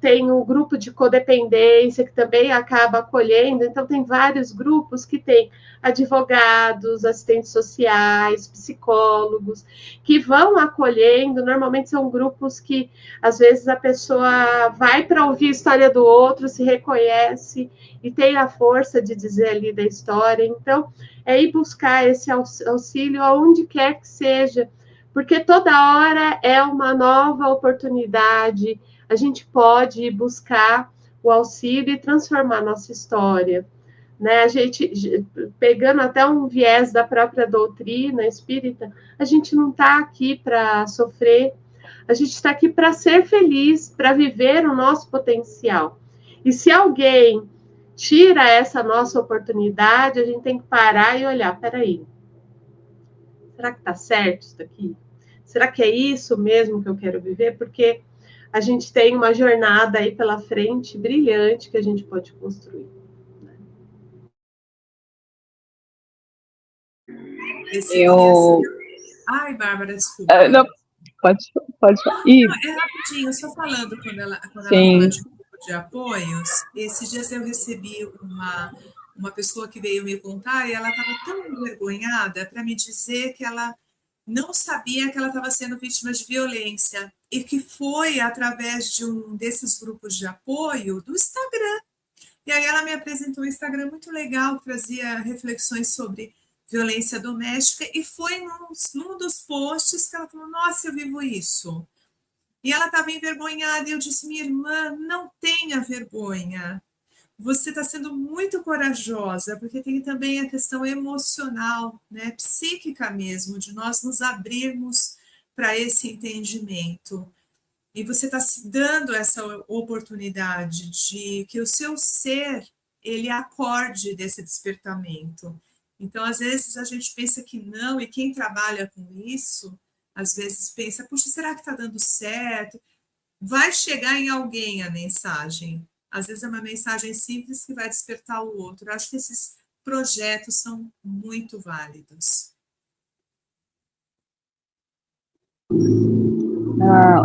Tem o grupo de codependência, que também acaba acolhendo. Então, tem vários grupos que têm advogados, assistentes sociais, psicólogos, que vão acolhendo. Normalmente são grupos que, às vezes, a pessoa vai para ouvir a história do outro, se reconhece e tem a força de dizer ali da história. Então, é ir buscar esse auxílio aonde quer que seja, porque toda hora é uma nova oportunidade. A gente pode buscar o auxílio e transformar nossa história, né? A gente, pegando até um viés da própria doutrina espírita, a gente não está aqui para sofrer, a gente está aqui para ser feliz, para viver o nosso potencial. E se alguém tira essa nossa oportunidade, a gente tem que parar e olhar, peraí, será que está certo isso daqui? Será que é isso mesmo que eu quero viver? Porque a gente tem uma jornada aí pela frente brilhante que a gente pode construir. Ai, Bárbara, desculpa. Não, pode. Não, é rapidinho, só falando, quando ela fala de grupo de apoios, esses dias eu recebi uma pessoa que veio me contar e ela estava tão envergonhada para me dizer que ela não sabia que ela estava sendo vítima de violência e que foi através de um desses grupos de apoio do Instagram. E aí ela me apresentou um Instagram muito legal, que trazia reflexões sobre violência doméstica, e foi num dos posts que ela falou, nossa, eu vivo isso. E ela estava envergonhada, e eu disse, minha irmã, não tenha vergonha. Você está sendo muito corajosa, porque tem também a questão emocional, né, psíquica mesmo, de nós nos abrirmos para esse entendimento. E você está se dando essa oportunidade de que o seu ser, ele acorde desse despertamento. Então, às vezes, a gente pensa que não, e quem trabalha com isso, às vezes pensa, puxa, será que está dando certo? Vai chegar em alguém a mensagem. Às vezes é uma mensagem simples que vai despertar o outro. Eu acho que esses projetos são muito válidos.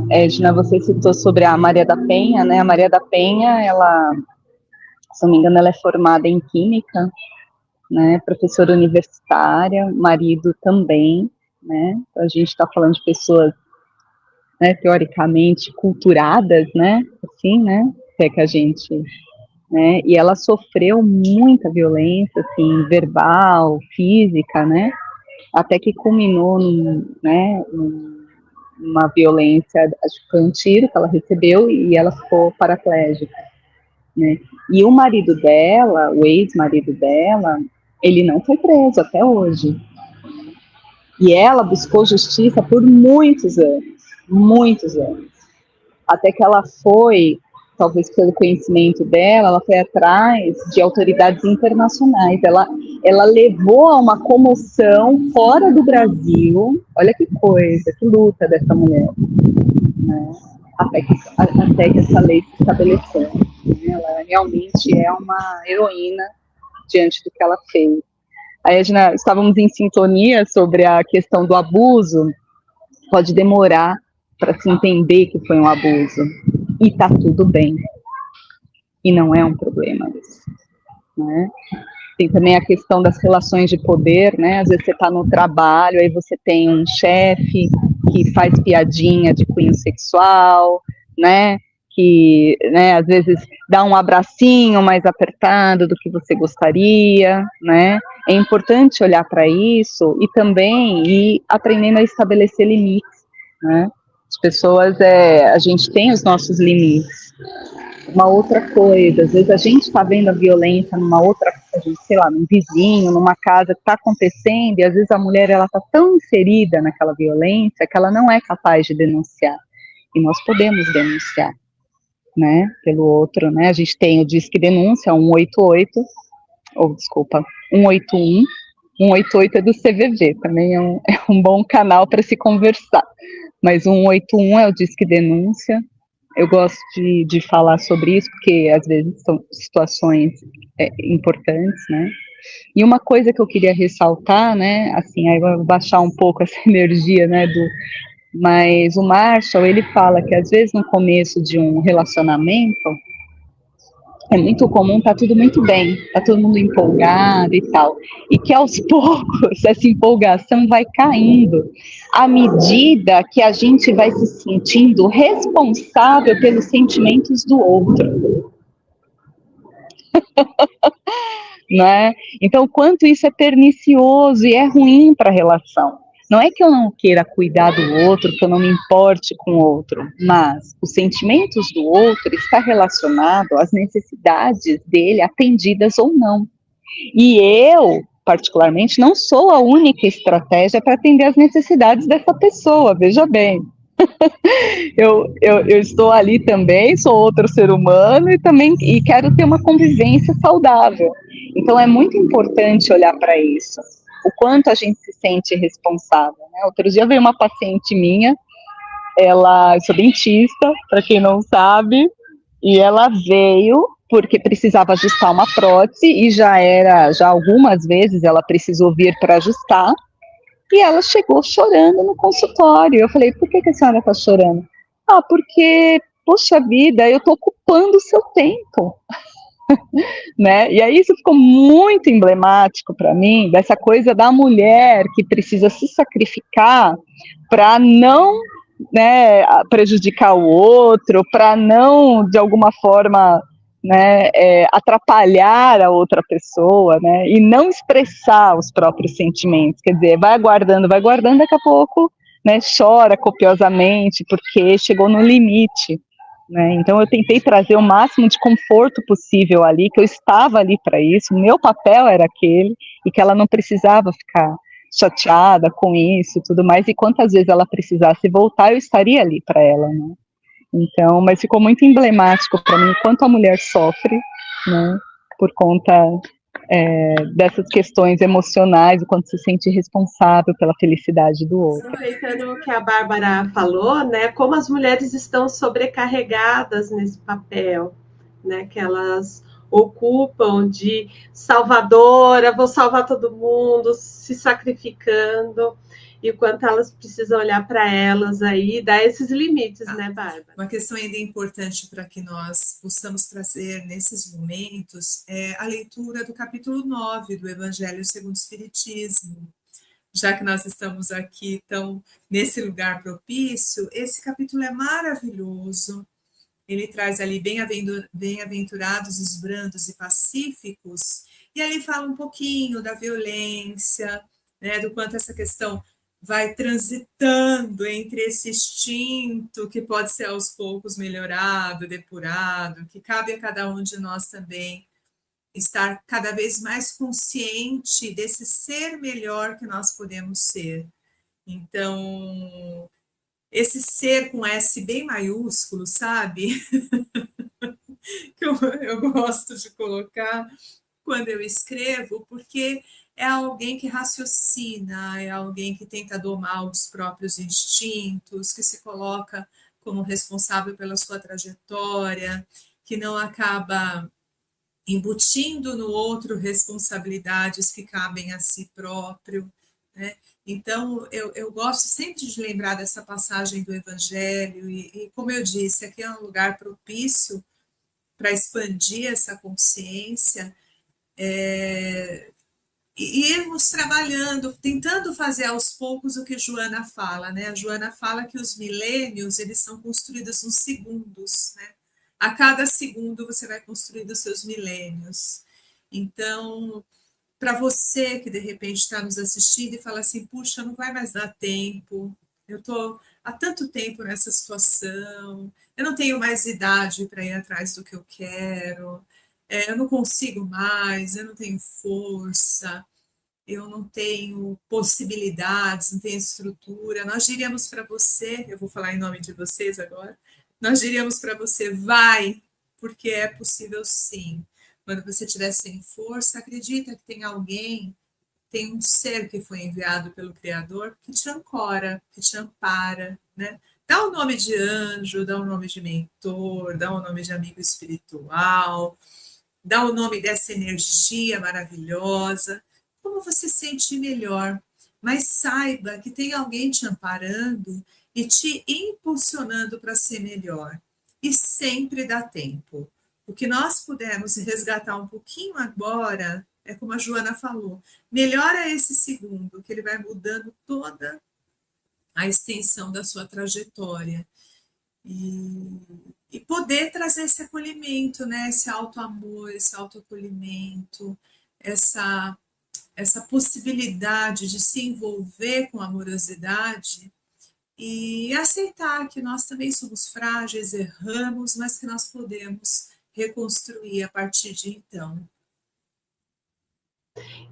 Edna, você citou sobre a Maria da Penha, né? A Maria da Penha, ela, se não me engano, ela é formada em Química, né? Professora universitária, marido também, né? Então, a gente está falando de pessoas, né, teoricamente culturadas, né? Assim, né? É que a gente, né? E ela sofreu muita violência, assim, verbal, física, né? até que culminou numa violência, acho que foi um tiro que ela recebeu e ela ficou paraplégica, né? E o marido dela, o ex-marido dela, ele não foi preso até hoje. E ela buscou justiça por muitos anos. Até que ela foi, talvez pelo conhecimento dela, ela foi atrás de autoridades internacionais. Ela levou a uma comoção fora do Brasil. Olha que coisa, que luta dessa mulher, né? Até que essa lei se estabeleceu. Né? Ela realmente é uma heroína diante do que ela fez. Aí, Edna, estávamos em sintonia sobre a questão do abuso. Pode demorar para se entender que foi um abuso. E tá tudo bem. E não é um problema isso, né? Tem também a questão das relações de poder, né? Às vezes você está no trabalho, aí você tem um chefe que faz piadinha de cunho sexual, né? Que, né, às vezes dá um abracinho mais apertado do que você gostaria, né? É importante olhar para isso e também ir aprendendo a estabelecer limites, né? As pessoas, a gente tem os nossos limites. Uma outra coisa, às vezes a gente está vendo a violência numa outra, sei lá, num vizinho, numa casa que está acontecendo, e às vezes a mulher ela está tão inserida naquela violência que ela não é capaz de denunciar. E nós podemos denunciar, né, pelo outro, né? A gente tem o Disque Denúncia 188, ou desculpa, 181. 188 é do CVV, também é um bom canal para se conversar. Mas o 181 é o Disque Denúncia. Eu gosto de falar sobre isso, porque às vezes são situações importantes, né? E uma coisa que eu queria ressaltar, né, assim, aí eu vou baixar um pouco essa energia, né, mas o Marshall, ele fala que às vezes no começo de um relacionamento, é muito comum, tá tudo muito bem, tá todo mundo empolgado e tal, e que aos poucos essa empolgação vai caindo, à medida que a gente vai se sentindo responsável pelos sentimentos do outro, né? Então, quanto isso é pernicioso e é ruim para a relação. Não é que eu não queira cuidar do outro, que eu não me importe com o outro, mas os sentimentos do outro está relacionado às necessidades dele atendidas ou não. E eu, particularmente, não sou a única estratégia para atender as necessidades dessa pessoa, veja bem. Eu estou ali também, sou outro ser humano e quero ter uma convivência saudável. Então é muito importante olhar para isso, o quanto a gente se sente responsável. Né? Outro dia veio uma paciente minha, eu sou dentista, para quem não sabe, e ela veio porque precisava ajustar uma prótese e já algumas vezes ela precisou vir para ajustar. E ela chegou chorando no consultório. Eu falei, por que a senhora está chorando? Ah, porque, poxa vida, eu estou ocupando o seu tempo. Né? E aí isso ficou muito emblemático para mim, dessa coisa da mulher que precisa se sacrificar para não, né, prejudicar o outro, para não, de alguma forma, né, atrapalhar a outra pessoa, né, e não expressar os próprios sentimentos. Quer dizer, vai aguardando, daqui a pouco, né, chora copiosamente porque chegou no limite. Né? Então eu tentei trazer o máximo de conforto possível ali, que eu estava ali para isso, meu papel era aquele, e que ela não precisava ficar chateada com isso e tudo mais, e quantas vezes ela precisasse voltar, eu estaria ali para ela, né? Então, mas ficou muito emblemático para mim quanto a mulher sofre, né, por conta dessas questões emocionais, o quanto se sente responsável pela felicidade do outro. Aproveitando o que a Bárbara falou, né, como as mulheres estão sobrecarregadas nesse papel, né, que elas ocupam de salvadora, vou salvar todo mundo, se sacrificando, e o quanto elas precisam olhar para elas aí, dar esses limites, né, Bárbara? Uma questão ainda importante para que nós possamos trazer nesses momentos é a leitura do capítulo 9 do Evangelho segundo o Espiritismo. Já que nós estamos aqui, então, nesse lugar propício, esse capítulo é maravilhoso. Ele traz ali bem-aventurados os brandos e pacíficos, e ali fala um pouquinho da violência, né, do quanto essa questão vai transitando entre esse instinto que pode ser aos poucos melhorado, depurado, que cabe a cada um de nós também estar cada vez mais consciente desse ser melhor que nós podemos ser. Então, esse ser com S bem maiúsculo, sabe? Que eu gosto de colocar quando eu escrevo, porque é alguém que raciocina, é alguém que tenta domar os próprios instintos, que se coloca como responsável pela sua trajetória, que não acaba embutindo no outro responsabilidades que cabem a si próprio, né? Então, eu gosto sempre de lembrar dessa passagem do Evangelho, e como eu disse, aqui é um lugar propício para expandir essa consciência, e irmos trabalhando, tentando fazer aos poucos o que Joana fala, né? A Joana fala que os milênios, eles são construídos nos segundos, né? A cada segundo você vai construindo os seus milênios. Então, para você que de repente está nos assistindo e fala assim, puxa, não vai mais dar tempo, eu estou há tanto tempo nessa situação, eu não tenho mais idade para ir atrás do que eu quero, eu não consigo mais, eu não tenho força, eu não tenho possibilidades, não tenho estrutura. Nós diríamos para você, eu vou falar em nome de vocês agora, nós diríamos para você, vai, porque é possível sim. Quando você estiver sem força, acredita que tem alguém, tem um ser que foi enviado pelo Criador que te ancora, que te ampara, né? Dá o nome de anjo, dá o nome de mentor, dá o nome de amigo espiritual, dá o nome dessa energia maravilhosa, como você se sentir melhor. Mas saiba que tem alguém te amparando e te impulsionando para ser melhor. E sempre dá tempo. O que nós pudermos resgatar um pouquinho agora, é como a Joana falou, melhora esse segundo, que ele vai mudando toda a extensão da sua trajetória. E poder trazer esse acolhimento, né? Esse auto-amor, esse auto-acolhimento, essa possibilidade de se envolver com amorosidade e aceitar que nós também somos frágeis, erramos, mas que nós podemos reconstruir a partir de então.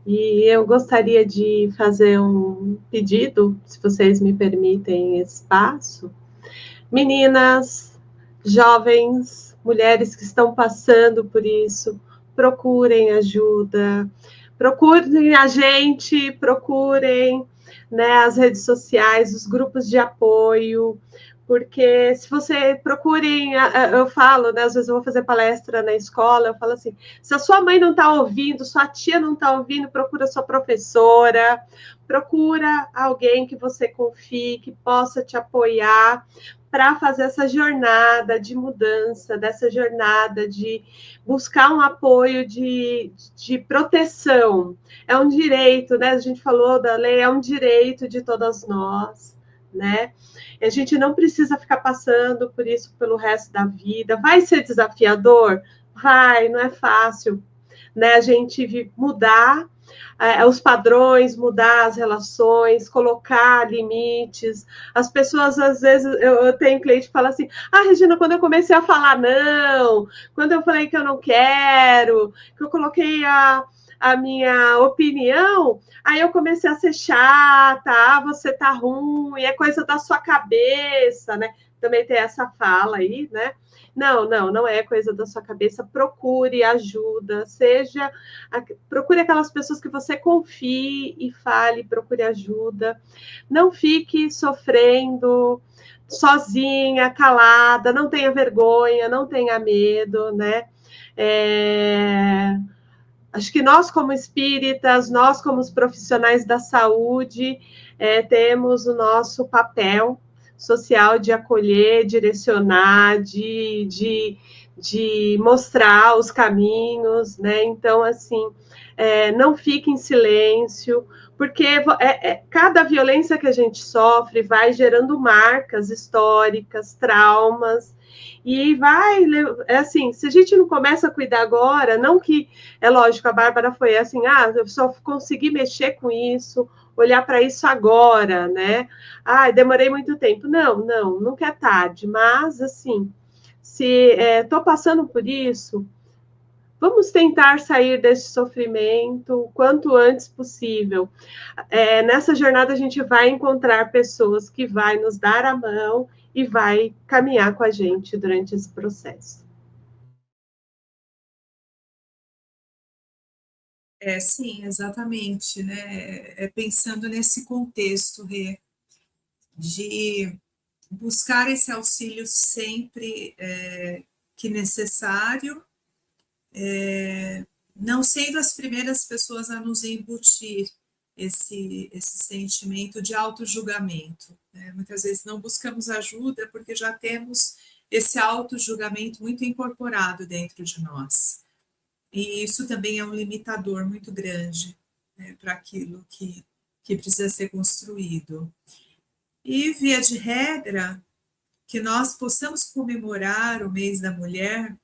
E eu gostaria de fazer um pedido, se vocês me permitem espaço. Meninas, jovens, mulheres que estão passando por isso, procurem ajuda, procurem a gente, procurem, né, as redes sociais, os grupos de apoio, porque se você procurem, eu falo, né, às vezes eu vou fazer palestra na escola, eu falo assim, se a sua mãe não está ouvindo, sua tia não está ouvindo, procura sua professora, procura alguém que você confie, que possa te apoiar, para fazer essa jornada de mudança, dessa jornada de buscar um apoio de proteção. É um direito, né? A gente falou da lei, é um direito de todas nós, né? A gente não precisa ficar passando por isso pelo resto da vida. Vai ser desafiador? Vai, não é fácil, né? A gente mudar os padrões, mudar as relações, colocar limites. As pessoas, às vezes, eu tenho cliente que fala assim, Regina, quando eu comecei a falar não, quando eu falei que eu não quero, que eu coloquei a minha opinião, aí eu comecei a ser chata, você tá ruim, é coisa da sua cabeça, né? Também tem essa fala aí, né? Não é coisa da sua cabeça. Procure ajuda, procure aquelas pessoas que você confie e fale, procure ajuda. Não fique sofrendo sozinha, calada, não tenha vergonha, não tenha medo, né? Acho que nós, como espíritas, nós, como os profissionais da saúde, temos o nosso papel social de acolher, direcionar, de de mostrar os caminhos, né? Então, assim, não fique em silêncio, porque cada violência que a gente sofre vai gerando marcas históricas, traumas, e vai, assim, se a gente não começa a cuidar agora, não que, é lógico, a Bárbara foi assim, eu só consegui mexer com isso, olhar para isso agora, né? Demorei muito tempo. Não, nunca é tarde, mas, assim, se estou passando por isso, vamos tentar sair desse sofrimento o quanto antes possível. Nessa jornada a gente vai encontrar pessoas que vai nos dar a mão e vai caminhar com a gente durante esse processo. Sim, exatamente, né? Pensando nesse contexto, Rê, de buscar esse auxílio sempre que necessário, não sendo as primeiras pessoas a nos embutir esse sentimento de auto-julgamento, né? Muitas vezes não buscamos ajuda porque já temos esse auto-julgamento muito incorporado dentro de nós. E isso também é um limitador muito grande, né, para aquilo que precisa ser construído. E, via de regra, que nós possamos comemorar o mês da mulher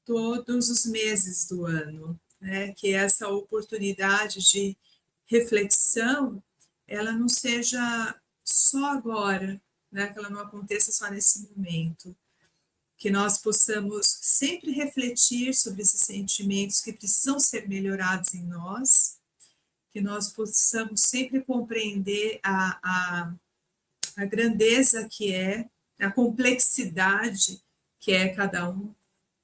todos os meses do ano, né? Que essa oportunidade de reflexão, ela não seja só agora, né? Que ela não aconteça só nesse momento, que nós possamos sempre refletir sobre esses sentimentos que precisam ser melhorados em nós, que nós possamos sempre compreender a grandeza que é, a complexidade que é cada um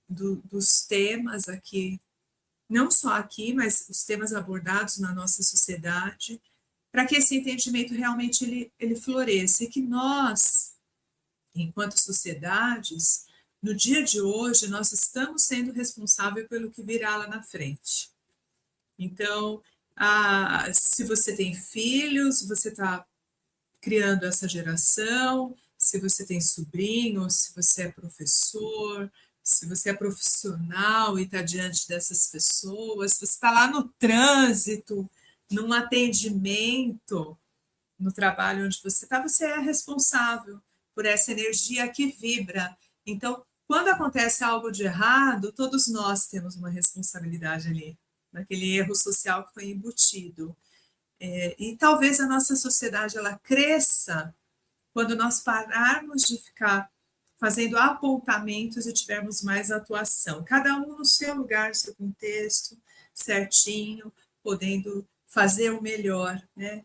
dos temas aqui, não só aqui, mas os temas abordados na nossa sociedade, para que esse entendimento realmente ele floresça e que nós, enquanto sociedades, no dia de hoje, nós estamos sendo responsáveis pelo que virá lá na frente. Então, se você tem filhos, você está criando essa geração, se você tem sobrinhos, se você é professor, se você é profissional e está diante dessas pessoas, se você está lá no trânsito, num atendimento, no trabalho onde você é responsável por essa energia que vibra. Então, quando acontece algo de errado, todos nós temos uma responsabilidade ali, naquele erro social que foi embutido. E talvez a nossa sociedade ela cresça quando nós pararmos de ficar fazendo apontamentos e tivermos mais atuação, cada um no seu lugar, no seu contexto, certinho, podendo fazer o melhor, né?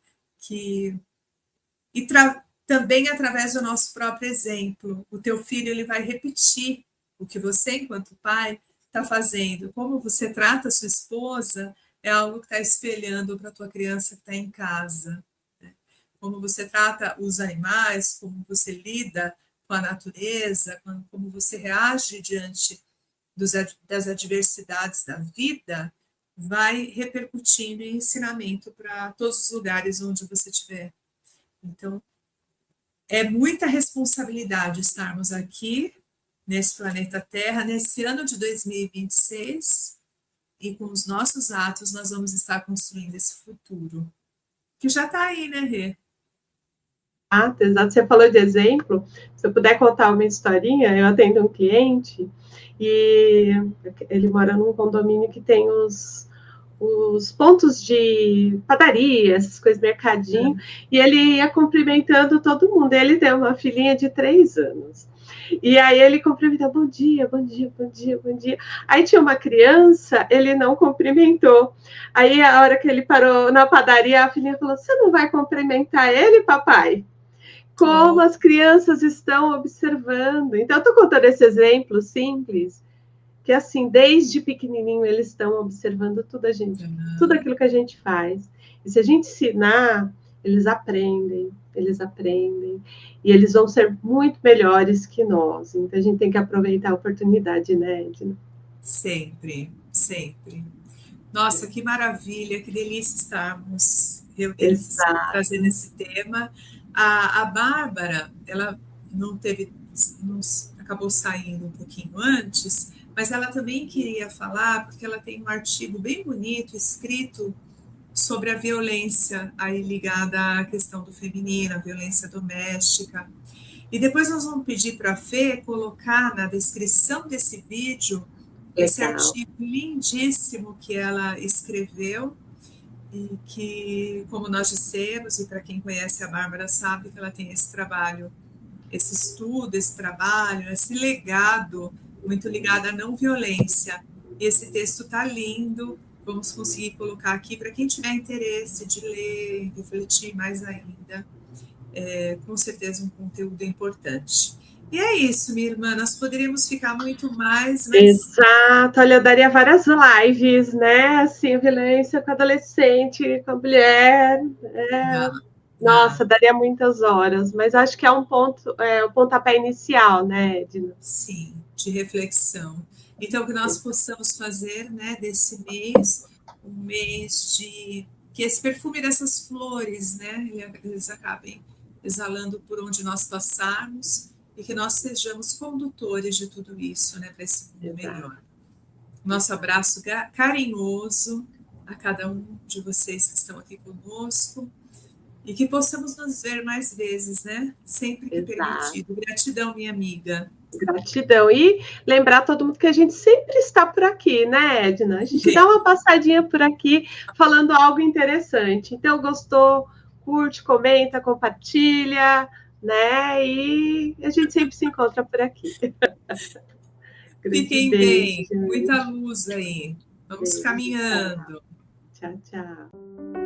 Também através do nosso próprio exemplo. O teu filho ele vai repetir o que você, enquanto pai, está fazendo. Como você trata a sua esposa é algo que está espelhando para a tua criança que está em casa. Né? Como você trata os animais, como você lida com a natureza, como você reage diante das adversidades da vida, vai repercutindo em ensinamento para todos os lugares onde você estiver. Então, é muita responsabilidade estarmos aqui nesse planeta Terra, nesse ano de 2026, e com os nossos atos nós vamos estar construindo esse futuro, que já está aí, né, Rê? Exato. Você falou de exemplo, se eu puder contar uma historinha, eu atendo um cliente e ele mora num condomínio que tem os pontos de padaria, essas coisas, mercadinho, e ele ia cumprimentando todo mundo. Ele tem uma filhinha de 3 anos. E aí ele cumprimentou, bom dia, bom dia, bom dia, bom dia. Aí tinha uma criança, ele não cumprimentou. Aí a hora que ele parou na padaria, a filhinha falou, você não vai cumprimentar ele, papai? Como as crianças estão observando. Então, eu estou contando esse exemplo simples, que assim, desde pequenininho eles estão observando tudo aquilo que a gente faz. E se a gente ensinar, eles aprendem, e eles vão ser muito melhores que nós. Então a gente tem que aproveitar a oportunidade, né, Edna? Sempre, sempre. Nossa, que maravilha, que delícia estarmos reunidos trazendo esse tema. A Bárbara, ela não teve, acabou saindo um pouquinho antes, mas ela também queria falar, porque ela tem um artigo bem bonito escrito sobre a violência aí ligada à questão do feminino, a violência doméstica. E depois nós vamos pedir para a Fê colocar na descrição desse vídeo esse artigo lindíssimo que ela escreveu, e que, como nós dissemos, e para quem conhece a Bárbara sabe que ela tem esse trabalho, esse estudo, esse trabalho, esse legado muito ligado à não violência. E esse texto está lindo, vamos conseguir colocar aqui para quem tiver interesse de ler, refletir mais ainda. Com certeza um conteúdo importante. E é isso, minha irmã, nós poderíamos ficar muito mais, mas... Exato, olha, eu daria várias lives, né, assim, violência com adolescente, com a mulher, nossa, daria muitas horas, mas acho que é um ponto, o pontapé inicial, né, Edna? Sim, de reflexão. Então, que nós possamos fazer, né, desse mês, um mês de... que esse perfume dessas flores, né, eles acabem exalando por onde nós passarmos, e que nós sejamos condutores de tudo isso, né, para esse mundo melhor. Nosso abraço carinhoso a cada um de vocês que estão aqui conosco, e que possamos nos ver mais vezes, né, sempre que permitido. Gratidão, minha amiga. Gratidão. E lembrar todo mundo que a gente sempre está por aqui, né, Edna? A gente dá uma passadinha por aqui falando algo interessante. Então, gostou? Curte, comenta, compartilha, né? E a gente sempre se encontra por aqui. Fiquem bem, muita luz aí. Vamos caminhando. Tchau, tchau.